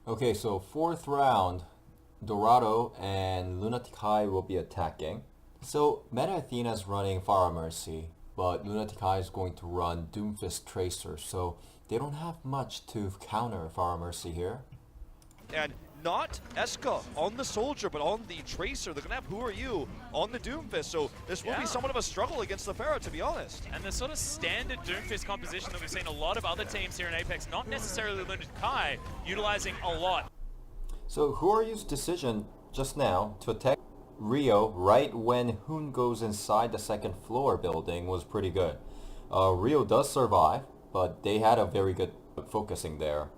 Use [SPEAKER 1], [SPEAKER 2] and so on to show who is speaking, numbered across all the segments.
[SPEAKER 1] Okay, so fourth round, Dorado and Lunatic High will be attacking. So Meta Athena is running Fire Mercy, but Lunatic High is going to run Doomfist Tracer, so they don't have much to counter Fire Mercy here.
[SPEAKER 2] And not Eska on the Soldier, but on the Tracer. They're going to have Who Are You on the Doomfist, so this will be somewhat of a struggle against the Pharaoh, to be honest.
[SPEAKER 3] And the sort of standard Doomfist composition that we've seen a lot of other teams here in Apex, not necessarily Lunatic Kai, utilizing a lot.
[SPEAKER 1] So Who Are You's decision just now to attack Rio right when Hoon goes inside the second floor building was pretty good. Rio does survive, but they had a very good focusing there.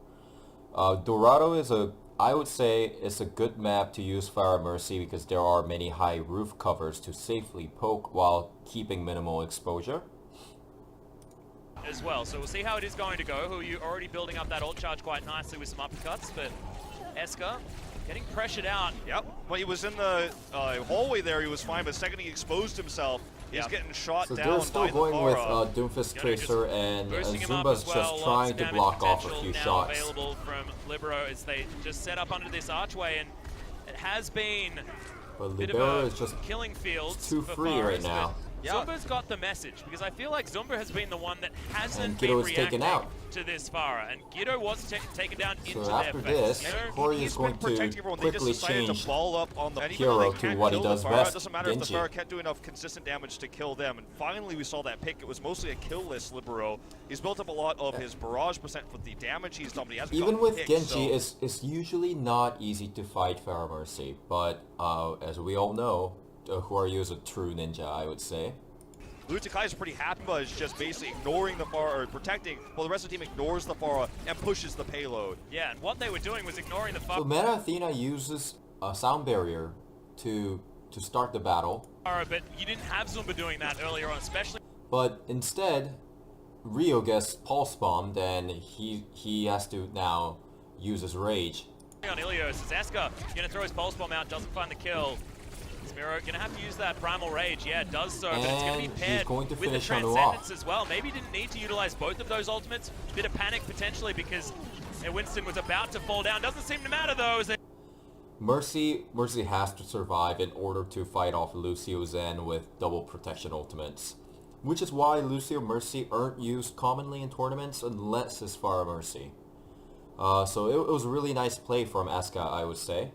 [SPEAKER 1] Dorado is I would say it's a good map to use Fire Mercy because there are many high roof covers to safely poke while keeping minimal exposure.
[SPEAKER 3] As well, so we'll see how it is going to go. Who are you already building up that ult charge quite nicely with some uppercuts, but Eska getting pressured out.
[SPEAKER 2] Yep, when he was in the hallway there, he was fine, but the second he exposed himself, he's getting shot
[SPEAKER 1] so
[SPEAKER 2] down
[SPEAKER 1] they're still
[SPEAKER 2] by
[SPEAKER 1] going with
[SPEAKER 2] the
[SPEAKER 1] Doomfist Tracer, and
[SPEAKER 3] as
[SPEAKER 1] Zumba's just trying to block off a few shots.
[SPEAKER 3] Available from Libero as they just set up under this archway, and it has been
[SPEAKER 1] But
[SPEAKER 3] a bit
[SPEAKER 1] Libero
[SPEAKER 3] of
[SPEAKER 1] is just
[SPEAKER 3] killing fields
[SPEAKER 1] too
[SPEAKER 3] for
[SPEAKER 1] free right
[SPEAKER 3] Faris,
[SPEAKER 1] now.
[SPEAKER 3] Zumba's got the message, because I feel like Zumba has been the one that hasn't
[SPEAKER 1] And
[SPEAKER 3] been
[SPEAKER 1] Giddo is
[SPEAKER 3] reacting
[SPEAKER 1] taken out.
[SPEAKER 3] to this Farah, and Giddo was taken down into
[SPEAKER 1] So
[SPEAKER 3] their
[SPEAKER 1] after
[SPEAKER 3] face.
[SPEAKER 1] this, Corey is going to quickly change
[SPEAKER 2] to ball up on the
[SPEAKER 1] hero to what he does best,
[SPEAKER 2] It doesn't matter if the
[SPEAKER 1] Genji.
[SPEAKER 2] Pharaoh can't do enough consistent damage to kill them, and finally we saw that pick. It was mostly a kill-less Libero. He's built up a lot of his barrage percent for the damage he's done, but he hasn't
[SPEAKER 1] Even
[SPEAKER 2] gotten
[SPEAKER 1] with
[SPEAKER 2] picked,
[SPEAKER 1] Genji,
[SPEAKER 2] so
[SPEAKER 1] it's usually not easy to fight Fire Mercy, but as we all know, Who Are You is a true ninja, I would say.
[SPEAKER 2] Lunatic is pretty happy, but is just basically ignoring the Pharah, or protecting, while the rest of the team ignores the Pharah and pushes the payload.
[SPEAKER 3] Yeah, and what they were doing was ignoring the
[SPEAKER 1] So Meta Athena uses a sound barrier to start the battle,
[SPEAKER 3] Farah, but you didn't have Zumba doing that earlier on, especially.
[SPEAKER 1] but instead, Rio gets pulse bombed, and he has to now use his rage.
[SPEAKER 3] On Ilios, as Eska gonna throw his pulse bomb out, doesn't find the kill. Miro gonna have to use that primal rage. Yeah, it does so, but it's gonna be
[SPEAKER 1] And
[SPEAKER 3] paired
[SPEAKER 1] he's going to
[SPEAKER 3] with the
[SPEAKER 1] finish Hanu
[SPEAKER 3] transcendence
[SPEAKER 1] off.
[SPEAKER 3] as well. Maybe didn't need to utilize both of those ultimates. Bit of panic potentially because Winston was about to fall down. Doesn't seem to matter though. As they
[SPEAKER 1] Mercy has to survive in order to fight off Lucio Zen with double protection ultimates, which is why Lucio Mercy aren't used commonly in tournaments unless it's Fire Mercy. So it was a really nice play from Eska, I would say.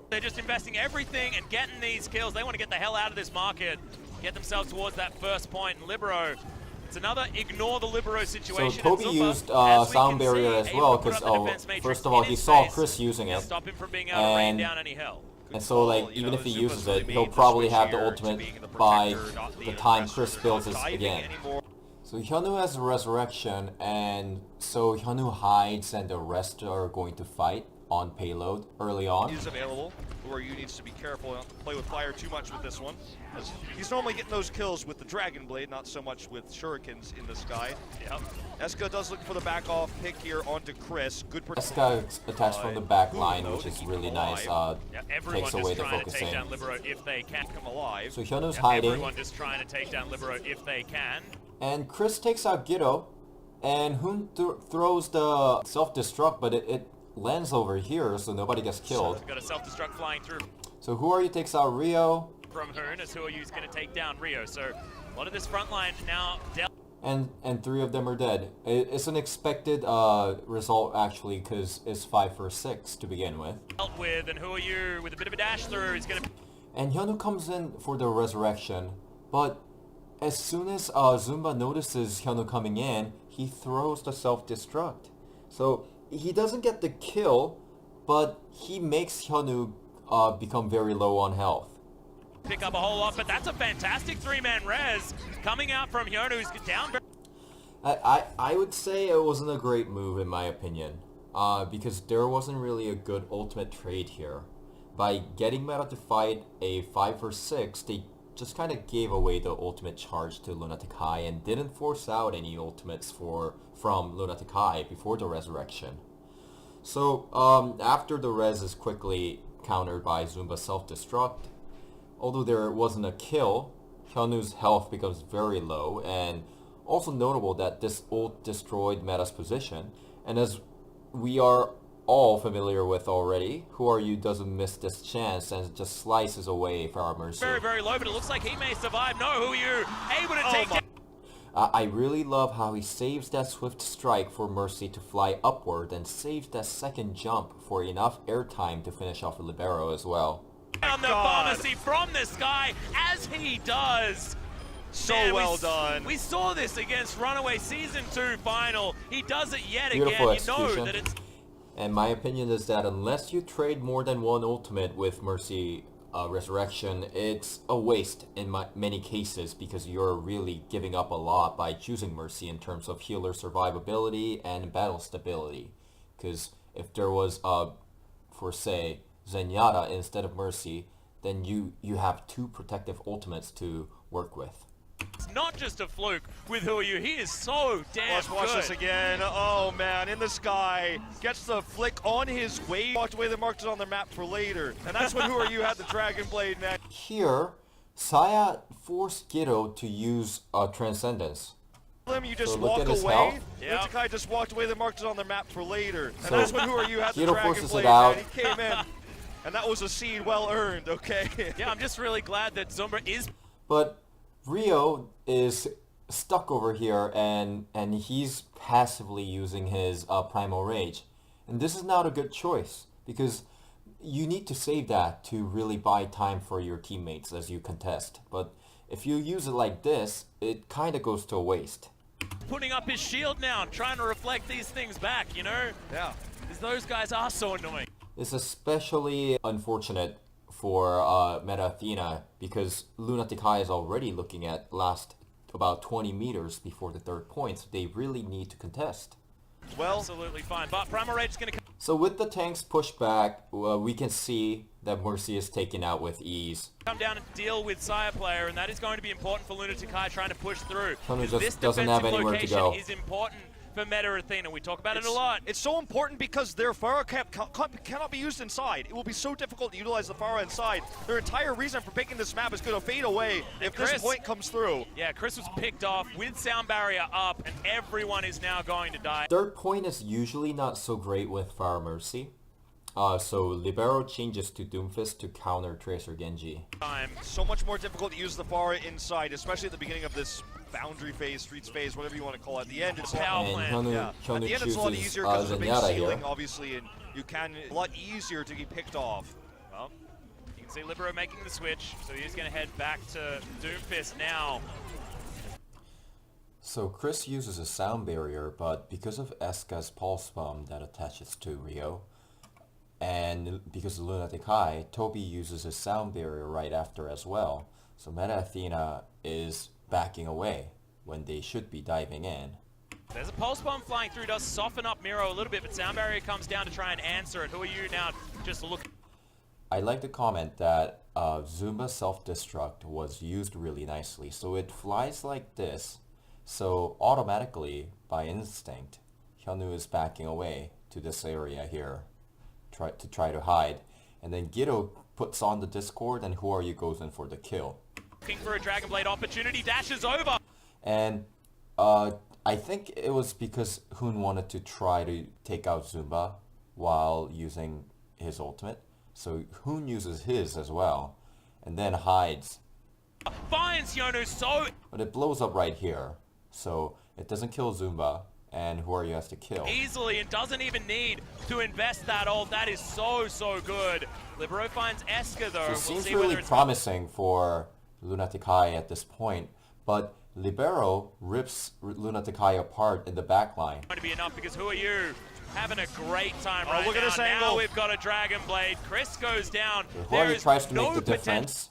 [SPEAKER 3] They're just investing everything and getting these kills. They want to get the hell out of this market, get themselves towards that first point. And Libero, it's another ignore the Libero
[SPEAKER 1] So
[SPEAKER 3] situation.
[SPEAKER 1] Toby
[SPEAKER 3] Zumba,
[SPEAKER 1] used
[SPEAKER 3] as we
[SPEAKER 1] sound
[SPEAKER 3] can
[SPEAKER 1] barrier
[SPEAKER 3] see,
[SPEAKER 1] as
[SPEAKER 3] able
[SPEAKER 1] well,
[SPEAKER 3] to put
[SPEAKER 1] because
[SPEAKER 3] up the defense matrix
[SPEAKER 1] first of all
[SPEAKER 3] in
[SPEAKER 1] he
[SPEAKER 3] his
[SPEAKER 1] saw
[SPEAKER 3] face
[SPEAKER 1] Chris using
[SPEAKER 3] and
[SPEAKER 1] it,
[SPEAKER 3] stop him from being able to rain
[SPEAKER 1] and
[SPEAKER 3] down any hell.
[SPEAKER 1] and so like even if he uses it, he'll probably have the ultimate by the time Chris builds his again. So Hyunwoo has a resurrection, and so Hyunwoo hides and the rest are going to fight on payload early on.
[SPEAKER 2] He's available, where you needs to be careful, not to play with fire too much with this one. As he's normally getting those kills with the Dragon Blade, not so much with shurikens in the sky.
[SPEAKER 3] Yep.
[SPEAKER 2] Eska does look for the back off pick here onto Chris. Good protection.
[SPEAKER 1] Eska attacks from the back line,
[SPEAKER 2] though,
[SPEAKER 1] which
[SPEAKER 2] to
[SPEAKER 1] is
[SPEAKER 2] keep
[SPEAKER 1] really
[SPEAKER 2] him
[SPEAKER 1] nice.
[SPEAKER 2] alive.
[SPEAKER 3] Yeah, everyone
[SPEAKER 1] Takes
[SPEAKER 3] just
[SPEAKER 1] away the
[SPEAKER 3] trying to take
[SPEAKER 1] focusing.
[SPEAKER 3] down Libero if they can.
[SPEAKER 2] Come alive.
[SPEAKER 1] So Hyunwoo's
[SPEAKER 3] Yeah,
[SPEAKER 1] hiding,
[SPEAKER 3] everyone just trying to take down Libero if they can.
[SPEAKER 1] and Chris takes out Giddo, and Hoon throws the self-destruct, but it lands over here, so nobody gets killed.
[SPEAKER 3] Got a self-destruct flying through
[SPEAKER 1] So Who Are You takes out Rio,
[SPEAKER 3] from Hoon as Who Are You's going to take down Rio. So a lot of this front line now dealt
[SPEAKER 1] and 3 of them are dead. It's an expected result actually, because it's 5 for 6 to begin with.
[SPEAKER 3] with, and Who Are You with a bit of a dash through is going to...
[SPEAKER 1] And Hyunwoo comes in for the resurrection, but as soon as Zumba notices Hyunwoo coming in, he throws the self-destruct. So he doesn't get the kill, but he makes Hyunwoo become very low on health.
[SPEAKER 3] pick up a whole lot, but that's a fantastic three-man res coming out from Hyunwoo, who's down.
[SPEAKER 1] I would say it wasn't a great move in my opinion, because there wasn't really a good ultimate trade here. By getting Meta to fight a 5 for 6, they just kind of gave away the ultimate charge to Lunatic High and didn't force out any ultimates from Lunatic High before the resurrection. So after the res is quickly countered by Zumba self-destruct, although there wasn't a kill, Hyunwoo's health becomes very low, and also notable that this ult destroyed Meta's position, and as we are all familiar with already. Who Are You doesn't miss this chance and just slices away Farah Mercy.
[SPEAKER 3] Very, very low, but it looks like he may survive. No, Who Are You able to take down?
[SPEAKER 1] I really love how he saves that swift strike for Mercy to fly upward and saves that second jump for enough airtime to finish off the libero as well.
[SPEAKER 3] On the pharmacy from this guy, as he does.
[SPEAKER 2] So
[SPEAKER 3] Man,
[SPEAKER 2] well done.
[SPEAKER 3] We saw this against Runaway Season 2 final. He does it yet
[SPEAKER 1] Beautiful
[SPEAKER 3] again. You know
[SPEAKER 1] execution.
[SPEAKER 3] that it's...
[SPEAKER 1] And my opinion is that unless you trade more than one ultimate with Mercy Resurrection, it's a waste in many cases because you're really giving up a lot by choosing Mercy in terms of healer survivability and battle stability. Because if there was, for say, Zenyatta instead of Mercy, then you have two protective ultimates to work with.
[SPEAKER 3] It's not just a fluke with Who Are You. He is so damn
[SPEAKER 2] Let's watch
[SPEAKER 3] good.
[SPEAKER 2] this again. Oh man, in the sky. Gets the flick on his wave. Walked away, they marked it on the map for later. And that's when Who Are You had the Dragon Blade, man.
[SPEAKER 1] Here, Saya forced Gito to use Transcendence.
[SPEAKER 2] You just
[SPEAKER 1] So look
[SPEAKER 2] walk
[SPEAKER 1] at his
[SPEAKER 2] away.
[SPEAKER 1] health.
[SPEAKER 3] Yeah.
[SPEAKER 2] Lunatic just walked away, they marked it on the map for later. And
[SPEAKER 1] So
[SPEAKER 2] that's when Who Are You had the
[SPEAKER 1] Gito
[SPEAKER 2] Dragon
[SPEAKER 1] forces
[SPEAKER 2] Blade,
[SPEAKER 1] it out.
[SPEAKER 2] man. He came in. And that was a seed well earned, okay?
[SPEAKER 3] Yeah, I'm just really glad that Zumba is...
[SPEAKER 1] But Rio is stuck over here and he's passively using his Primal Rage. And this is not a good choice because you need to save that to really buy time for your teammates as you contest. But if you use it like this, it kind of goes to waste.
[SPEAKER 3] putting up his shield now and trying to reflect these things back, you know?
[SPEAKER 2] Yeah.
[SPEAKER 3] Because those guys are so annoying.
[SPEAKER 1] It's especially unfortunate for Meta Athena because Lunatic High is already looking at last about 20 meters before the third point, so they really need to contest.
[SPEAKER 2] Well,
[SPEAKER 3] Absolutely fine, but Primal Rage is going to come
[SPEAKER 1] So with the tanks pushed back, we can see that Mercy is taken out with ease.
[SPEAKER 3] down and deal with Sire Player, and that is going to be important for Lunatic High trying to push through.
[SPEAKER 1] Tony
[SPEAKER 3] Because
[SPEAKER 1] just
[SPEAKER 3] this
[SPEAKER 1] doesn't have
[SPEAKER 3] defensive
[SPEAKER 1] anywhere to
[SPEAKER 3] location
[SPEAKER 1] go.
[SPEAKER 3] is important for Meta Athena. We talk about it a lot.
[SPEAKER 2] it's so important because their Pharah cannot be used inside. It will be so difficult to utilize the Pharah inside. Their entire reason for picking this map is going to fade away if
[SPEAKER 3] Chris-
[SPEAKER 2] this point comes through.
[SPEAKER 3] Yeah, Chris was picked off with Sound Barrier up, and everyone is now going to die.
[SPEAKER 1] Third point is usually not so great with Fire Mercy. So Libero changes to Doomfist to counter Tracer Genji.
[SPEAKER 3] Time.
[SPEAKER 2] So much more difficult to use the Pharah inside, especially at the beginning of this boundary phase, streets phase, whatever you want to call it. At the end, it's
[SPEAKER 3] Power
[SPEAKER 1] And
[SPEAKER 3] plant.
[SPEAKER 1] Hyunwoo,
[SPEAKER 2] yeah. At
[SPEAKER 1] Hyunwoo
[SPEAKER 2] the end, it's a lot
[SPEAKER 1] chooses
[SPEAKER 2] easier because of the big
[SPEAKER 1] Zenyatta
[SPEAKER 2] ceiling,
[SPEAKER 1] here.
[SPEAKER 2] obviously, and you can a lot easier to get picked off.
[SPEAKER 3] Well, you can see Libero making the switch, so he's going to head back to Doomfist now.
[SPEAKER 1] So Chris uses a sound barrier, but because of Eska's pulse bomb that attaches to Rio, and because of Lunatic High, Toby uses his sound barrier right after as well. So Meta Athena is backing away when they should be diving in.
[SPEAKER 3] There's a pulse bomb flying through, does soften up Miro a little bit, but Sound Barrier comes down to try and answer it. Who are you now just looking?
[SPEAKER 1] I'd like to comment that Zumba self-destruct was used really nicely. So it flies like this, so automatically, by instinct, Hyunwoo is backing away to this area here. Try to hide, and then Gito puts on the Discord, and Who Are You goes in for the kill.
[SPEAKER 3] Looking for a Dragon Blade opportunity, dashes over.
[SPEAKER 1] And I think it was because Hoon wanted to try to take out Zumba while using his ultimate, so Hoon uses his as well, and then hides.
[SPEAKER 3] Finds Yonu so
[SPEAKER 1] But it blows up right here, so it doesn't kill Zumba, and Who Are You has to kill.
[SPEAKER 3] easily and doesn't even need to invest that ult. That is so good. Libero finds Eska though.
[SPEAKER 1] So it
[SPEAKER 3] We'll
[SPEAKER 1] seems
[SPEAKER 3] see whether
[SPEAKER 1] really
[SPEAKER 3] it's
[SPEAKER 1] promising for Lunatic High at this point, but Libero rips Lunatic High apart in the backline.
[SPEAKER 3] going to be enough because Who Are You having a great time right
[SPEAKER 2] look at
[SPEAKER 3] now.
[SPEAKER 2] this
[SPEAKER 3] Now
[SPEAKER 2] angle.
[SPEAKER 3] we've got a Dragon Blade. Chris goes down.
[SPEAKER 1] Who Are
[SPEAKER 3] There
[SPEAKER 1] You
[SPEAKER 3] is
[SPEAKER 1] tries to
[SPEAKER 3] no
[SPEAKER 1] make the defense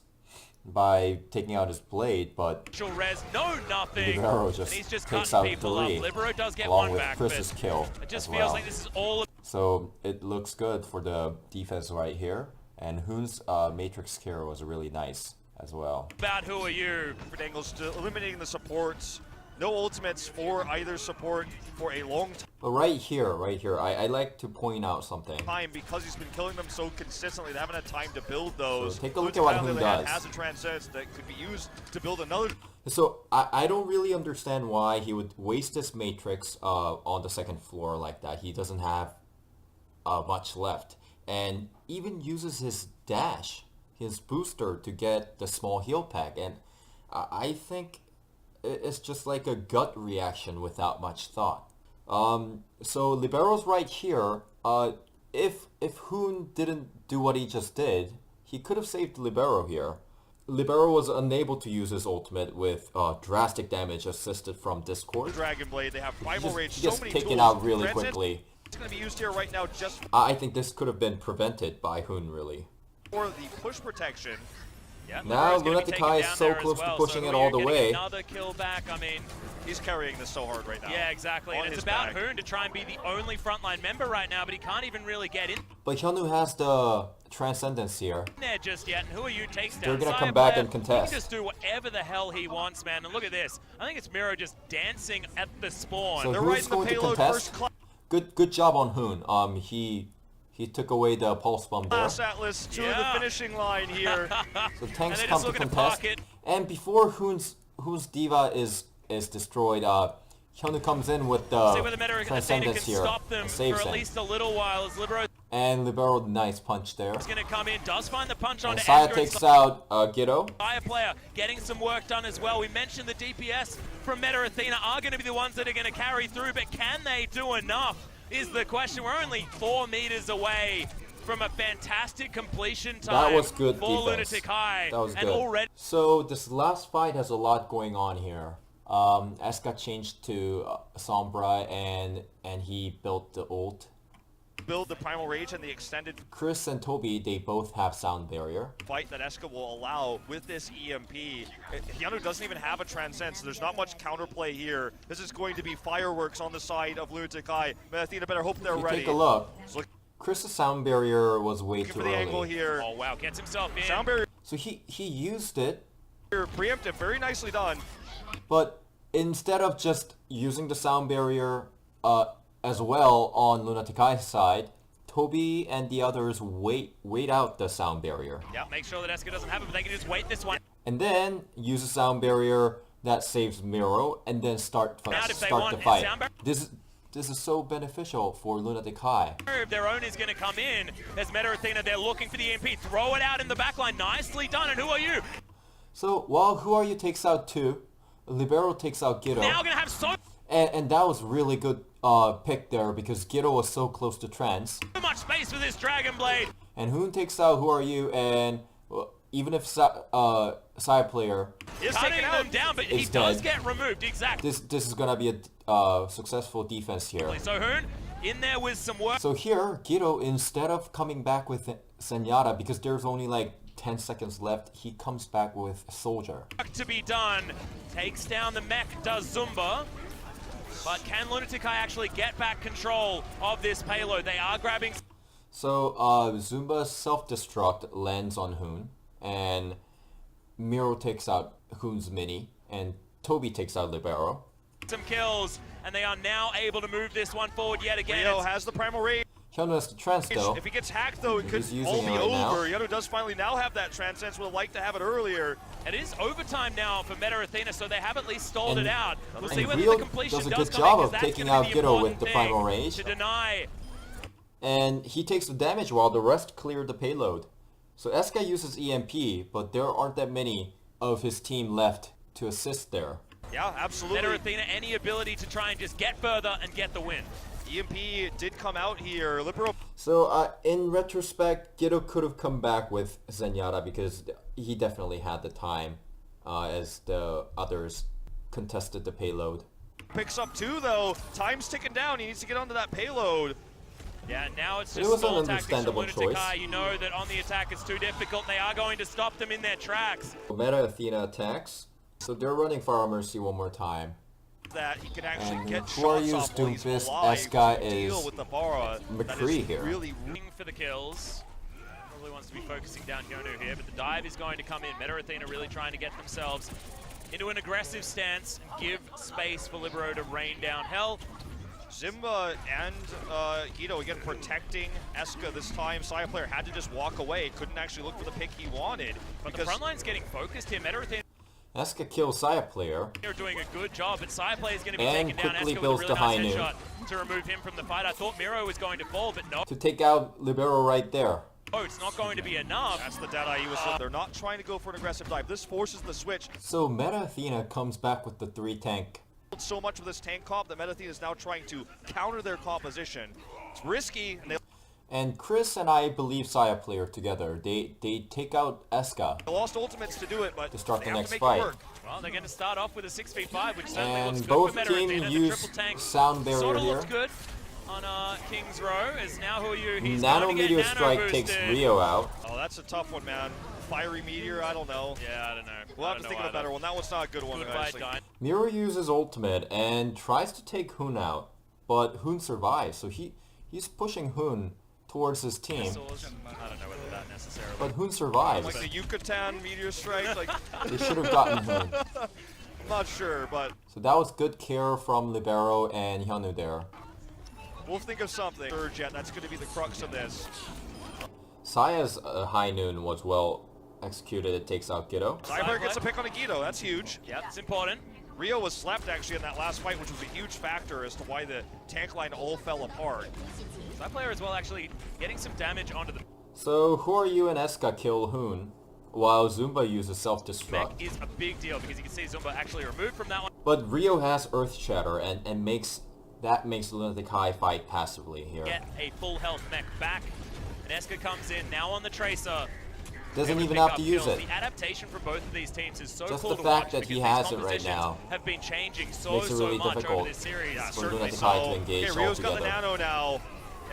[SPEAKER 1] by taking out his blade, but
[SPEAKER 3] potential res, no nothing.
[SPEAKER 1] Libero
[SPEAKER 3] And
[SPEAKER 1] just
[SPEAKER 3] he's just
[SPEAKER 1] takes
[SPEAKER 3] cutting
[SPEAKER 1] out
[SPEAKER 3] people
[SPEAKER 1] 3,
[SPEAKER 3] up. Libero does get
[SPEAKER 1] along
[SPEAKER 3] one
[SPEAKER 1] with
[SPEAKER 3] back,
[SPEAKER 1] Chris's
[SPEAKER 3] but
[SPEAKER 1] kill
[SPEAKER 3] it just
[SPEAKER 1] as
[SPEAKER 3] feels
[SPEAKER 1] well.
[SPEAKER 3] like this is all
[SPEAKER 1] So it looks good for the defense right here, and Hoon's Matrix Care was really nice as well.
[SPEAKER 3] about Who Are You.
[SPEAKER 2] Different angles to eliminating the supports. No ultimates for either support for a long
[SPEAKER 1] But right here, I like to point out something.
[SPEAKER 2] time because he's been killing them so consistently. They haven't had time to build those.
[SPEAKER 1] So take a look
[SPEAKER 2] Lunatic
[SPEAKER 1] at what
[SPEAKER 2] High, on the
[SPEAKER 1] Hoon
[SPEAKER 2] other hand,
[SPEAKER 1] does.
[SPEAKER 2] has a transcendence that could be used to build another.
[SPEAKER 1] So I don't really understand why he would waste this Matrix on the second floor like that. He doesn't have much left, and even uses his dash, his booster, to get the small heal pack. And I think it's just like a gut reaction without much thought. So Libero's right here. If Hoon didn't do what he just did, he could have saved Libero here. Libero was unable to use his ultimate with drastic damage assisted from Discord.
[SPEAKER 2] Dragon Blade, they have primal rage,
[SPEAKER 1] He
[SPEAKER 2] so
[SPEAKER 1] gets
[SPEAKER 2] many
[SPEAKER 1] taken
[SPEAKER 2] tools.
[SPEAKER 1] out really
[SPEAKER 2] Transcend
[SPEAKER 1] quickly.
[SPEAKER 2] It's going to be used here right now just
[SPEAKER 1] I think this could have been prevented by Hoon, really.
[SPEAKER 2] for the push protection.
[SPEAKER 3] Yeah,
[SPEAKER 1] Now
[SPEAKER 3] Libero's gonna be taken
[SPEAKER 1] Lunatic-Kai is
[SPEAKER 3] down
[SPEAKER 1] so
[SPEAKER 3] there as
[SPEAKER 1] close to
[SPEAKER 3] well,
[SPEAKER 1] pushing
[SPEAKER 3] so
[SPEAKER 1] it all the
[SPEAKER 3] getting
[SPEAKER 1] way.
[SPEAKER 3] Another kill back. I mean,
[SPEAKER 2] He's carrying this so hard right now.
[SPEAKER 3] yeah, exactly.
[SPEAKER 2] On
[SPEAKER 3] And it's
[SPEAKER 2] his
[SPEAKER 3] about
[SPEAKER 2] back.
[SPEAKER 3] Hoon to try and be the only frontline member right now, but he can't even really get in
[SPEAKER 1] But Hyunwoo has the Transcendence here.
[SPEAKER 3] there just yet. And who are you takes
[SPEAKER 1] They're
[SPEAKER 3] down?
[SPEAKER 1] gonna come
[SPEAKER 3] Cyber
[SPEAKER 1] back
[SPEAKER 3] Player,
[SPEAKER 1] and contest.
[SPEAKER 3] He can just do whatever the hell he wants, man. And look at this. I think it's Miro just dancing at the spawn.
[SPEAKER 1] So
[SPEAKER 2] They're
[SPEAKER 1] who's
[SPEAKER 2] right in the
[SPEAKER 1] going to
[SPEAKER 2] payload
[SPEAKER 1] contest?
[SPEAKER 2] first class.
[SPEAKER 1] Good job on Hoon. He took away the pulse bomb there.
[SPEAKER 2] Atlas to
[SPEAKER 3] Yeah.
[SPEAKER 2] the finishing line here.
[SPEAKER 1] So
[SPEAKER 3] And
[SPEAKER 1] tanks
[SPEAKER 3] they're
[SPEAKER 1] come
[SPEAKER 3] just
[SPEAKER 1] to
[SPEAKER 3] looking to
[SPEAKER 1] contest.
[SPEAKER 3] park it.
[SPEAKER 1] And before Hoon's Diva is destroyed, Hyunwoo comes in with
[SPEAKER 3] See whether
[SPEAKER 1] the
[SPEAKER 3] Meta Athena
[SPEAKER 1] Transcendence
[SPEAKER 3] can
[SPEAKER 1] here
[SPEAKER 3] stop them
[SPEAKER 1] and
[SPEAKER 3] for
[SPEAKER 1] saves
[SPEAKER 3] at
[SPEAKER 1] him.
[SPEAKER 3] least a little while as Libero
[SPEAKER 1] And Libero, nice punch there.
[SPEAKER 3] is going to come in, does find the punch
[SPEAKER 1] And
[SPEAKER 3] onto
[SPEAKER 1] Saya
[SPEAKER 3] Esker.
[SPEAKER 1] takes out Giddo.
[SPEAKER 3] Fire player getting some work done as well. We mentioned the DPS from Meta Athena are going to be the ones that are going to carry through, but can they do enough is the question. We're only 4 meters away from a fantastic completion time
[SPEAKER 1] That was good
[SPEAKER 3] for
[SPEAKER 1] defense.
[SPEAKER 3] Lunatic High.
[SPEAKER 1] That was
[SPEAKER 3] and
[SPEAKER 1] good.
[SPEAKER 3] already
[SPEAKER 1] So this last fight has a lot going on here. Eska changed to Sombra and he built the ult.
[SPEAKER 2] Build the primal rage and the extended
[SPEAKER 1] Chris and Toby, they both have sound barrier.
[SPEAKER 2] fight that Eska will allow with this EMP. Hyunwoo doesn't even have a transcend, so there's not much counterplay here. This is going to be fireworks on the side of Lunatic High. Athena better hope they're
[SPEAKER 1] You
[SPEAKER 2] ready.
[SPEAKER 1] take a look.
[SPEAKER 2] So looking
[SPEAKER 1] Chris's sound barrier was way too
[SPEAKER 2] for the angle
[SPEAKER 1] early.
[SPEAKER 2] here.
[SPEAKER 3] oh wow, gets himself in.
[SPEAKER 2] Sound barrier
[SPEAKER 1] So he used it,
[SPEAKER 2] preemptive, very nicely done.
[SPEAKER 1] but instead of just using the sound barrier as well on Lunatic High's side, Toby and the others wait out the sound barrier.
[SPEAKER 3] Yeah, make sure that Esker doesn't have it, but they can just wait this one.
[SPEAKER 1] And then use a sound barrier that saves Miro, and then start
[SPEAKER 3] Now if they
[SPEAKER 1] the
[SPEAKER 3] want
[SPEAKER 1] fight.
[SPEAKER 3] sound
[SPEAKER 1] This is so beneficial for Lunatic High.
[SPEAKER 3] If their own is going to come in, as Meta Athena, they're looking for the EMP. Throw it out in the back line. Nicely done. And who are you?
[SPEAKER 1] So while Who Are You takes out 2, Libero takes out Giddo.
[SPEAKER 3] Now going to have so
[SPEAKER 1] And that was really good pick there because Giddo was so close to Trance.
[SPEAKER 3] much space for this Dragon Blade.
[SPEAKER 1] And Hoon takes out Who Are You, and well, even if side player,
[SPEAKER 2] Is
[SPEAKER 3] Cutting
[SPEAKER 2] taken
[SPEAKER 3] them
[SPEAKER 2] out.
[SPEAKER 3] down, but he
[SPEAKER 1] Is
[SPEAKER 3] does
[SPEAKER 1] dead.
[SPEAKER 3] get removed. Exactly.
[SPEAKER 1] this is gonna be a successful defense here.
[SPEAKER 3] So Hoon in there with some work
[SPEAKER 1] So here, Giddo, instead of coming back with Zenyatta, because there's only like 10 seconds left, he comes back with Soldier.
[SPEAKER 3] to be done. Takes down the mech, does Zumba. But can Lunatic High actually get back control of this payload? They are grabbing
[SPEAKER 1] So Zumba's self-destruct lands on Hoon, and Miro takes out Hoon's mini, and Toby takes out Libero.
[SPEAKER 3] some kills, and they are now able to move this one forward yet again.
[SPEAKER 2] Rio has the primal rage.
[SPEAKER 1] Hyunwoo has the trance though.
[SPEAKER 2] If he gets hacked, though, it could
[SPEAKER 1] He's using
[SPEAKER 2] all
[SPEAKER 1] it
[SPEAKER 2] be
[SPEAKER 1] right now.
[SPEAKER 2] over. Hyunwoo does finally now have that transcend, would have liked to have it earlier.
[SPEAKER 3] It is overtime now for Meta Athena, so they have at least stalled
[SPEAKER 1] And-
[SPEAKER 3] it out. We'll
[SPEAKER 1] and
[SPEAKER 3] see whether
[SPEAKER 1] Rio
[SPEAKER 3] the completion
[SPEAKER 1] does a
[SPEAKER 3] does
[SPEAKER 1] good
[SPEAKER 3] come
[SPEAKER 1] job
[SPEAKER 3] in, 'cause
[SPEAKER 1] of
[SPEAKER 3] that's
[SPEAKER 1] taking
[SPEAKER 3] gonna
[SPEAKER 1] out
[SPEAKER 3] be the
[SPEAKER 1] Giddo with
[SPEAKER 3] important
[SPEAKER 1] the
[SPEAKER 3] thing
[SPEAKER 1] primal rage.
[SPEAKER 3] to deny.
[SPEAKER 1] And he takes the damage while the rest clear the payload. So Eska uses EMP, but there aren't that many of his team left to assist there.
[SPEAKER 2] Yeah, absolutely.
[SPEAKER 3] Meta Athena, any ability to try and just get further and get the win.
[SPEAKER 2] EMP did come out here. Libero
[SPEAKER 1] So in retrospect, Giddo could have come back with Zenyatta because he definitely had the time as the others contested the payload.
[SPEAKER 2] picks up 2, though. Time's ticking down. He needs to get onto that payload.
[SPEAKER 3] Yeah, now it's
[SPEAKER 1] It
[SPEAKER 3] just
[SPEAKER 1] was an
[SPEAKER 3] small tactics from
[SPEAKER 1] understandable
[SPEAKER 3] Lunatic
[SPEAKER 1] choice.
[SPEAKER 3] High. You know that on the attack it's too difficult. They are going to stop them in their tracks.
[SPEAKER 1] Meta Athena attacks. So they're running Fire Mercy one more time.
[SPEAKER 2] That he can actually
[SPEAKER 1] And
[SPEAKER 2] get
[SPEAKER 1] who are
[SPEAKER 2] shots
[SPEAKER 1] you,
[SPEAKER 2] off while he's
[SPEAKER 1] Doomfist?
[SPEAKER 2] alive
[SPEAKER 1] Eska
[SPEAKER 2] to deal
[SPEAKER 1] is
[SPEAKER 2] with the Bara. That
[SPEAKER 1] McCree
[SPEAKER 2] is
[SPEAKER 1] here.
[SPEAKER 2] Really,
[SPEAKER 3] For the kills. Probably wants to be focusing down Hyunwoo here, but the dive is going to come in. Meta Athena really trying to get themselves into an aggressive stance and give space for Libero to rain down hell.
[SPEAKER 2] Zimba and Guido again protecting Eska this time. Saya player had to just walk away. Couldn't actually look for the pick he wanted.
[SPEAKER 3] But the
[SPEAKER 2] because
[SPEAKER 3] front line's getting focused here. Meta Athena
[SPEAKER 1] Eska kills Saya player.
[SPEAKER 3] They're doing a good job, but Cyplay is going to be
[SPEAKER 1] And
[SPEAKER 3] taken down.
[SPEAKER 1] quickly
[SPEAKER 3] Eska with a
[SPEAKER 1] builds
[SPEAKER 3] really
[SPEAKER 1] the
[SPEAKER 3] nice
[SPEAKER 1] high noon.
[SPEAKER 3] headshot to remove him from the fight. I thought Miro was going to fall, but no.
[SPEAKER 1] To take out Libero right there.
[SPEAKER 3] Oh, it's not going to be enough.
[SPEAKER 2] That's the Deadeye he was. They're not trying to go for an aggressive dive. This forces the switch.
[SPEAKER 1] So Meta Athena comes back with the 3 tank.
[SPEAKER 2] So much with this tank comp that Meta Athena is now trying to counter their composition. It's risky, and
[SPEAKER 1] And Chris and I believe Saya player together. They take out Eska.
[SPEAKER 2] they lost ultimates to do it, but
[SPEAKER 1] To start
[SPEAKER 2] they
[SPEAKER 1] the
[SPEAKER 2] have
[SPEAKER 1] next
[SPEAKER 2] to make
[SPEAKER 1] fight.
[SPEAKER 2] it work.
[SPEAKER 3] Well, they're going to start off with a 6v5, which certainly looks
[SPEAKER 1] And
[SPEAKER 3] good
[SPEAKER 1] both
[SPEAKER 3] for Meta
[SPEAKER 1] teams
[SPEAKER 3] Athena. The
[SPEAKER 1] use
[SPEAKER 3] triple tank
[SPEAKER 1] sound barrier
[SPEAKER 3] sort of
[SPEAKER 1] here.
[SPEAKER 3] looks good on King's Row, as now who are you? He's going
[SPEAKER 1] Nano
[SPEAKER 3] to get
[SPEAKER 1] Meteor
[SPEAKER 3] nano
[SPEAKER 1] Strike
[SPEAKER 3] boosted.
[SPEAKER 1] takes Rio out.
[SPEAKER 2] Oh, that's a tough one, man. Fiery Meteor, I don't know.
[SPEAKER 3] Yeah, I don't know.
[SPEAKER 2] We'll have to think of a better one. That one's not a good one,
[SPEAKER 3] Goodbye,
[SPEAKER 2] actually.
[SPEAKER 3] Dine.
[SPEAKER 1] Miro uses ultimate and tries to take Hoon out, but Hoon survives, so he's pushing Hoon towards his team.
[SPEAKER 3] I don't know whether that necessarily.
[SPEAKER 1] But Hoon survives.
[SPEAKER 2] Like the Yucatan Meteor Strike, like,
[SPEAKER 1] They should have gotten Hoon.
[SPEAKER 2] I'm not sure, but
[SPEAKER 1] So that was good care from Libero and Hyunu there.
[SPEAKER 2] we'll think of something. Surge yet, that's going to be the crux of this.
[SPEAKER 1] Saya's high noon was well executed. It takes out Giddo.
[SPEAKER 2] Cyber gets a pick on Agido, that's huge.
[SPEAKER 3] Yeah, it's important.
[SPEAKER 2] Rio was slept actually in that last fight, which was a huge factor as to why the tank line all fell apart.
[SPEAKER 3] That player as well actually getting some damage onto the
[SPEAKER 1] So Horyu and Eska kill Hoon, while Zumba uses
[SPEAKER 3] mech
[SPEAKER 1] self-destruct.
[SPEAKER 3] is a big deal because you can see Zumba actually removed from that one.
[SPEAKER 1] But Rio has Earth Shatter and makes Lunatic High fight passively here.
[SPEAKER 3] Get a full health mech back. And Eska comes in now on the Tracer.
[SPEAKER 1] Doesn't
[SPEAKER 3] Able to
[SPEAKER 1] even
[SPEAKER 3] pick
[SPEAKER 1] have
[SPEAKER 3] up
[SPEAKER 1] to use
[SPEAKER 3] kills.
[SPEAKER 1] it.
[SPEAKER 3] The adaptation for both of these teams is so
[SPEAKER 1] Just
[SPEAKER 3] cool
[SPEAKER 1] the
[SPEAKER 3] to
[SPEAKER 1] fact
[SPEAKER 3] watch
[SPEAKER 1] that he
[SPEAKER 3] because
[SPEAKER 1] has
[SPEAKER 3] these
[SPEAKER 1] it right
[SPEAKER 3] compositions
[SPEAKER 1] now
[SPEAKER 3] have been changing so
[SPEAKER 1] makes it really
[SPEAKER 3] much
[SPEAKER 1] difficult
[SPEAKER 3] over this series.
[SPEAKER 2] Yeah,
[SPEAKER 1] for
[SPEAKER 2] certainly
[SPEAKER 1] Lunatic
[SPEAKER 2] so.
[SPEAKER 1] High to engage
[SPEAKER 2] Okay, Rio's got the
[SPEAKER 1] altogether.
[SPEAKER 2] nano now.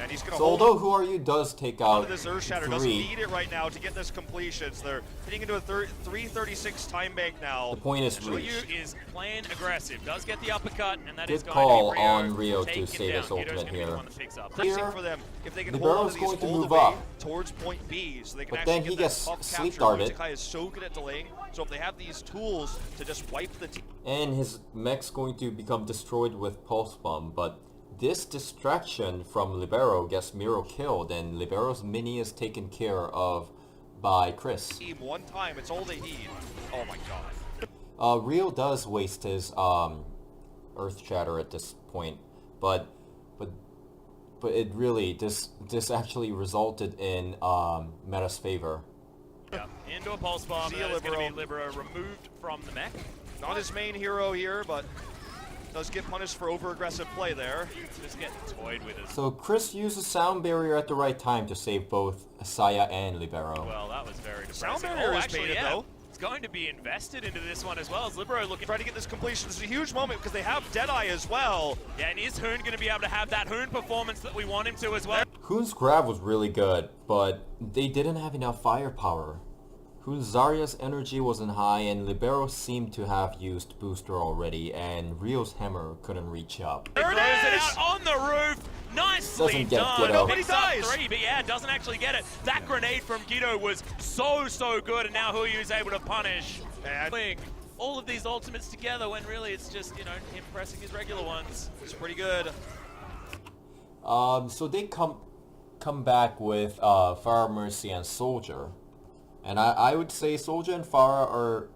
[SPEAKER 2] And he's going to
[SPEAKER 1] So
[SPEAKER 2] hold
[SPEAKER 1] although Horyu does take out
[SPEAKER 2] this Earth Shatter, doesn't
[SPEAKER 1] 3,
[SPEAKER 2] need it right now to get this completion. So they're hitting into a 336 time bank now.
[SPEAKER 1] the point is
[SPEAKER 3] Ryu
[SPEAKER 1] reached.
[SPEAKER 3] is playing aggressive, does get the uppercut, and that
[SPEAKER 1] Good
[SPEAKER 3] is going
[SPEAKER 1] call
[SPEAKER 3] to be Rio
[SPEAKER 1] on Rio to
[SPEAKER 3] taking
[SPEAKER 1] save
[SPEAKER 3] down.
[SPEAKER 1] his
[SPEAKER 3] Guido's
[SPEAKER 1] ultimate
[SPEAKER 3] gonna be the
[SPEAKER 1] here.
[SPEAKER 3] one that picks up.
[SPEAKER 1] Here,
[SPEAKER 2] Pressing for them if they can
[SPEAKER 1] Libero's
[SPEAKER 2] hold on to these
[SPEAKER 1] going to
[SPEAKER 2] all the
[SPEAKER 1] move
[SPEAKER 2] way
[SPEAKER 1] up.
[SPEAKER 2] towards point B, so they can
[SPEAKER 1] But
[SPEAKER 2] actually
[SPEAKER 1] then
[SPEAKER 2] get
[SPEAKER 1] he
[SPEAKER 2] that
[SPEAKER 1] gets
[SPEAKER 2] up
[SPEAKER 1] sleep
[SPEAKER 2] capture.
[SPEAKER 1] darted.
[SPEAKER 2] Lunatic is so good at delaying, so if they have these tools to just wipe the team.
[SPEAKER 1] And his mech's going to become destroyed with Pulse Bomb, but this distraction from Libero gets Miro killed, and Libero's mini is taken care of by Chris.
[SPEAKER 2] Team one time, it's all they need. Oh my god.
[SPEAKER 1] Rio does waste his Earth Shatter at this point, but it really this actually resulted in Meta's favor.
[SPEAKER 3] Yeah, into a pulse bomb.
[SPEAKER 2] See
[SPEAKER 3] That
[SPEAKER 2] you,
[SPEAKER 3] is going to be
[SPEAKER 2] Libero.
[SPEAKER 3] Libero removed from the mech.
[SPEAKER 2] Not his main hero here, but does get punished for over-aggressive play there.
[SPEAKER 3] Just getting toyed with us.
[SPEAKER 1] So Chris uses Sound Barrier at the right time to save both Saya and Libero.
[SPEAKER 3] Well, that was very depressing.
[SPEAKER 2] Sound barrier is
[SPEAKER 3] actually,
[SPEAKER 2] baited,
[SPEAKER 3] yeah.
[SPEAKER 2] though.
[SPEAKER 3] It's going to be invested into this one as well as Libero looking.
[SPEAKER 2] Try to get this completion. This is a huge moment because they have Deadeye as well.
[SPEAKER 3] Yeah, and is Hoon going to be able to have that Hoon performance that we want him to as well?
[SPEAKER 1] Hoon's grab was really good, but they didn't have enough firepower. Hoon's Zarya's energy wasn't high, and Libero seemed to have used Booster already, and Rio's hammer couldn't reach up.
[SPEAKER 2] There it
[SPEAKER 3] Throws it
[SPEAKER 2] is!
[SPEAKER 3] out on the roof. Nicely
[SPEAKER 1] Doesn't get
[SPEAKER 3] done.
[SPEAKER 1] Giddo.
[SPEAKER 2] Nobody
[SPEAKER 3] Picks up
[SPEAKER 2] dies.
[SPEAKER 3] 3, but yeah, doesn't actually get it. That grenade from Giddo was so good, and now Huyu's able to punish.
[SPEAKER 2] And
[SPEAKER 3] All of these ultimates together when really it's just, you know, him pressing his regular ones.
[SPEAKER 2] it's pretty good.
[SPEAKER 1] So they come back with Farah, Mercy, and Soldier, and I would say Soldier and Farah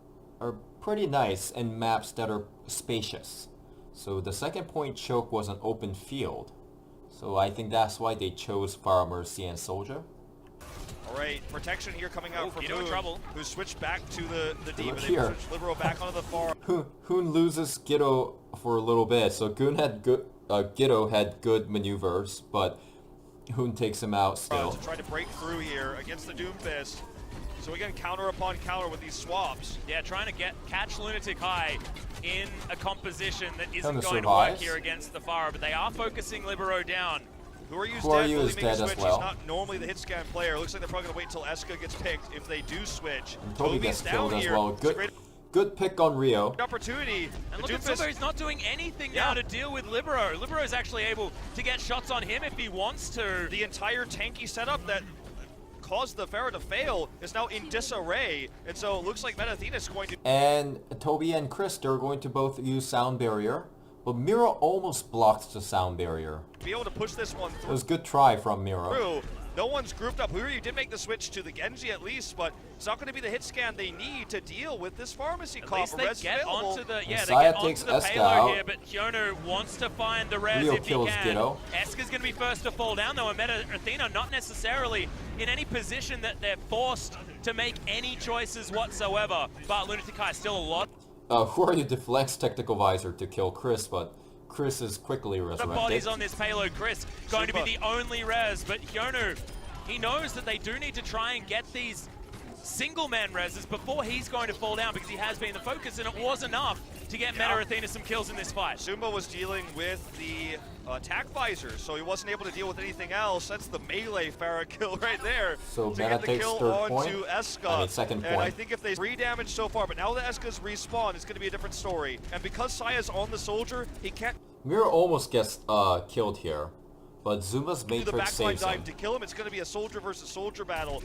[SPEAKER 1] are pretty nice in maps that are spacious. So the second point choke was an open field, so I think that's why they chose Farah, Mercy, and Soldier.
[SPEAKER 2] All right, protection here coming out from
[SPEAKER 3] Giddo in
[SPEAKER 2] Moon,
[SPEAKER 3] trouble.
[SPEAKER 2] who switched back to the D, but they
[SPEAKER 1] here.
[SPEAKER 2] switched Libero back onto the far.
[SPEAKER 1] Hoon loses Giddo for a little bit, so Giddo had good maneuvers, but Hoon takes him out still.
[SPEAKER 2] To try to break through here against the Doomfist. So again, counter upon counter with these swaps.
[SPEAKER 3] Yeah, trying to catch Lunatic High in a composition that isn't
[SPEAKER 1] Kinda
[SPEAKER 3] going to work
[SPEAKER 1] survives.
[SPEAKER 3] here against the Farah, but they are focusing Libero down.
[SPEAKER 2] Who are you
[SPEAKER 1] Who are
[SPEAKER 2] dead?
[SPEAKER 1] you
[SPEAKER 2] Will
[SPEAKER 1] is
[SPEAKER 2] he make a
[SPEAKER 1] dead as
[SPEAKER 2] switch?
[SPEAKER 1] well.
[SPEAKER 2] He's not normally the hit scan player. Looks like they're probably gonna wait until Eska gets picked if they do switch.
[SPEAKER 1] And Toby gets
[SPEAKER 2] down
[SPEAKER 1] killed as
[SPEAKER 2] here.
[SPEAKER 1] well.
[SPEAKER 2] It's a great
[SPEAKER 1] Good pick on Rio.
[SPEAKER 2] opportunity.
[SPEAKER 3] And
[SPEAKER 2] The
[SPEAKER 3] look at
[SPEAKER 2] Doomfist-
[SPEAKER 3] Zumba, he's not doing anything
[SPEAKER 2] Yeah.
[SPEAKER 3] now to deal with Libero. Libero is actually able to get shots on him if he wants to.
[SPEAKER 2] the entire tanky setup that caused the Pharaoh to fail is now in disarray, and so it looks like Meta Athena is going to
[SPEAKER 1] And Toby and Chris, they're going to both use Sound Barrier, but Miro almost blocks the Sound Barrier.
[SPEAKER 2] be able to push this one
[SPEAKER 1] It was a good try from Miro.
[SPEAKER 2] through. No one's grouped up. Huri did make the switch to the Genji at least, but it's not going to be the hit scan they need to deal with this pharmacy
[SPEAKER 3] At
[SPEAKER 2] comp.
[SPEAKER 3] least they get onto the they
[SPEAKER 1] Messiah
[SPEAKER 3] get
[SPEAKER 1] takes
[SPEAKER 3] onto the
[SPEAKER 1] Eska
[SPEAKER 3] payload
[SPEAKER 1] out.
[SPEAKER 3] here, but Hyonu wants to find the res
[SPEAKER 1] Rio
[SPEAKER 3] if he
[SPEAKER 1] kills
[SPEAKER 3] can.
[SPEAKER 1] Ditto.
[SPEAKER 3] Eska's going to be first to fall down though, and Meta Athena not necessarily in any position that they're forced to make any choices whatsoever. But Lunatic Eye still a lot.
[SPEAKER 1] Huryu deflects Technical Visor to kill Chris, but Chris is quickly
[SPEAKER 3] The
[SPEAKER 1] resurrected.
[SPEAKER 3] bodies on this payload. Chris going to be the only res, but Hyonu, he knows that they do need to try and get these single man reses before he's going to fall down because he has been the focus, and it was enough to get Meta Athena some kills in this fight.
[SPEAKER 2] Zumba was dealing with the attack visor, so he wasn't able to deal with anything else. That's the melee Farah kill right there.
[SPEAKER 1] So
[SPEAKER 2] to
[SPEAKER 1] Meta
[SPEAKER 2] get the
[SPEAKER 1] takes
[SPEAKER 2] kill
[SPEAKER 1] third point.
[SPEAKER 2] onto Eska.
[SPEAKER 1] I mean, second
[SPEAKER 2] and
[SPEAKER 1] point.
[SPEAKER 2] I think if they 3 damage so far, but now that Eska's respawned, it's going to be a different story. And because Saya's on the soldier, he can't
[SPEAKER 1] Mira almost gets killed here, but Zuma's
[SPEAKER 2] do the
[SPEAKER 1] Matrix
[SPEAKER 2] backline
[SPEAKER 1] saves him.
[SPEAKER 2] dive to kill him. It's going to be a soldier versus soldier battle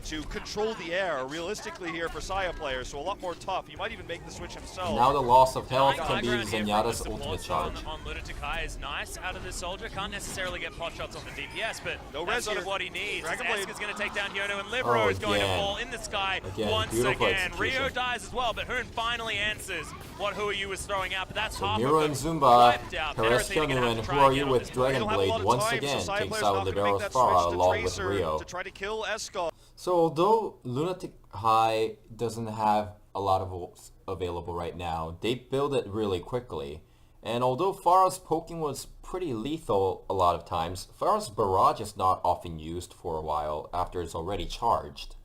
[SPEAKER 2] to control the air, realistically here for Saya players, so a lot more tough. He might even make the switch himself.
[SPEAKER 1] Now the loss of health
[SPEAKER 3] High
[SPEAKER 1] can be
[SPEAKER 3] ground here from
[SPEAKER 1] Zenyatta's
[SPEAKER 3] the
[SPEAKER 1] ultimate
[SPEAKER 3] support
[SPEAKER 1] charge.
[SPEAKER 3] on Lunatic Eye is nice out of the soldier. Can't necessarily get pot shots on the DPS, but
[SPEAKER 2] No
[SPEAKER 3] that's
[SPEAKER 2] res
[SPEAKER 3] sort of
[SPEAKER 2] here.
[SPEAKER 3] what he needs.
[SPEAKER 2] Dragon Blade.
[SPEAKER 3] Eska's going to take down Hyonu, and Libero
[SPEAKER 1] Oh,
[SPEAKER 3] is going to
[SPEAKER 1] again.
[SPEAKER 3] fall in the sky
[SPEAKER 1] Again,
[SPEAKER 3] once
[SPEAKER 1] beautiful
[SPEAKER 3] again.
[SPEAKER 1] execution.
[SPEAKER 3] Rio dies as well, but Hoon finally answers what Huryu was throwing out, but that's half
[SPEAKER 1] Mira
[SPEAKER 3] of
[SPEAKER 1] and
[SPEAKER 3] them
[SPEAKER 1] Zumba
[SPEAKER 3] wiped out.
[SPEAKER 1] harass
[SPEAKER 3] Meta Athena gonna
[SPEAKER 1] Hyunu,
[SPEAKER 3] have
[SPEAKER 1] and
[SPEAKER 3] to
[SPEAKER 1] who
[SPEAKER 3] try
[SPEAKER 1] are
[SPEAKER 3] again
[SPEAKER 1] you
[SPEAKER 3] on
[SPEAKER 1] with
[SPEAKER 3] this
[SPEAKER 2] They
[SPEAKER 1] Dragon
[SPEAKER 2] don't have a
[SPEAKER 1] Blade
[SPEAKER 2] lot of
[SPEAKER 1] once
[SPEAKER 2] time,
[SPEAKER 1] again
[SPEAKER 2] so Saya
[SPEAKER 1] takes
[SPEAKER 2] players
[SPEAKER 1] out
[SPEAKER 2] not gonna make
[SPEAKER 1] Libero's
[SPEAKER 2] that
[SPEAKER 1] Farah
[SPEAKER 2] switch to
[SPEAKER 1] along with
[SPEAKER 2] Tracer
[SPEAKER 1] Rio.
[SPEAKER 2] to try to kill Eska.
[SPEAKER 1] So although Lunatic High doesn't have a lot of ults available right now, they build it really quickly. And although Farah's poking was pretty lethal a lot of times, Farah's barrage is not often used for a while after it's already charged.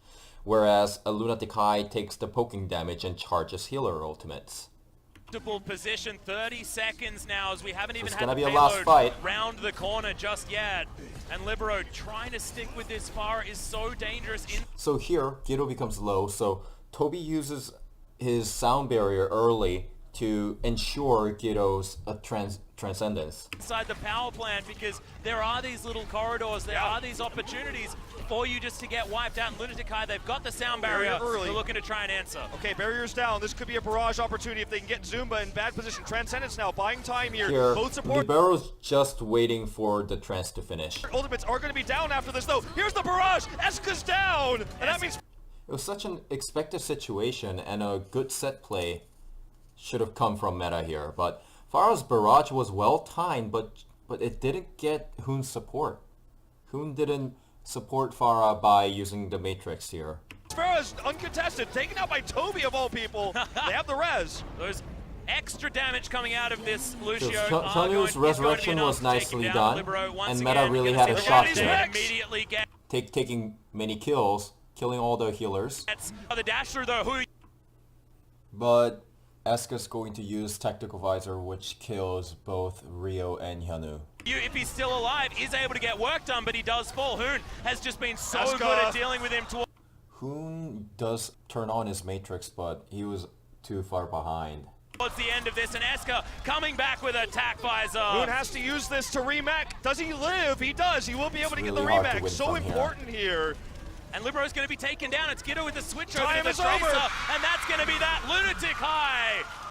[SPEAKER 1] Whereas a Lunatic High takes the poking damage and charges healer ultimates.
[SPEAKER 3] Position, 30 seconds now as we haven't even
[SPEAKER 1] It's
[SPEAKER 3] had
[SPEAKER 1] gonna
[SPEAKER 3] the
[SPEAKER 1] be a last
[SPEAKER 3] payload
[SPEAKER 1] fight.
[SPEAKER 3] round the corner just yet. And Libero trying to stick with this far is so dangerous.
[SPEAKER 1] So here, Gito becomes low, so Toby uses his sound barrier early to ensure Gito's transcendence.
[SPEAKER 3] Inside the power plant, because there are these little corridors, there are these opportunities for you just to get wiped out. In Lunatic High, they've got the sound barrier.
[SPEAKER 2] early.
[SPEAKER 3] They're looking to try and answer.
[SPEAKER 2] Okay, barriers down. This could be a barrage opportunity if they can get Zumba in bad position. Transcendence now, buying time here.
[SPEAKER 1] Here,
[SPEAKER 2] Both support.
[SPEAKER 1] Libero's just waiting for the trance to finish.
[SPEAKER 2] Ultimates are going to be down after this, though. Here's the barrage. Eska's down. And that means
[SPEAKER 1] It was such an expected situation, and a good set play should have come from Meta here. But Farah's barrage was well timed, but it didn't get Hoon's support. Hoon didn't support Farah by using the Matrix here.
[SPEAKER 2] Farah's uncontested, taken out by Toby of all people. They have the res.
[SPEAKER 3] Those extra damage coming out of this Lucio.
[SPEAKER 1] So Hyunu's resurrection was nicely done, and Meta really had a shot there.
[SPEAKER 3] Immediately get
[SPEAKER 1] Taking many kills, killing all the healers.
[SPEAKER 3] the dash through though. Who
[SPEAKER 1] But Eska's going to use Tactical Visor, which kills both Rio and Hyunu.
[SPEAKER 3] if he's still alive, is able to get work done, but he does fall. Hoon has just been so
[SPEAKER 2] Eska.
[SPEAKER 3] good at dealing with him.
[SPEAKER 1] Hoon does turn on his Matrix, but he was too far behind.
[SPEAKER 3] Towards the end of this, and Eska coming back with attack visor.
[SPEAKER 2] Hoon has to use this to remake. Does he live? He does. He will be able to get the
[SPEAKER 1] really hard to
[SPEAKER 2] remake.
[SPEAKER 1] win
[SPEAKER 2] So
[SPEAKER 1] from here.
[SPEAKER 2] important here.
[SPEAKER 3] And Libero's going to be taken down. It's Gito with the switch over
[SPEAKER 2] Time
[SPEAKER 3] to the
[SPEAKER 2] is
[SPEAKER 3] Tracer,
[SPEAKER 2] over.
[SPEAKER 3] and that's going to be that. Lunatic High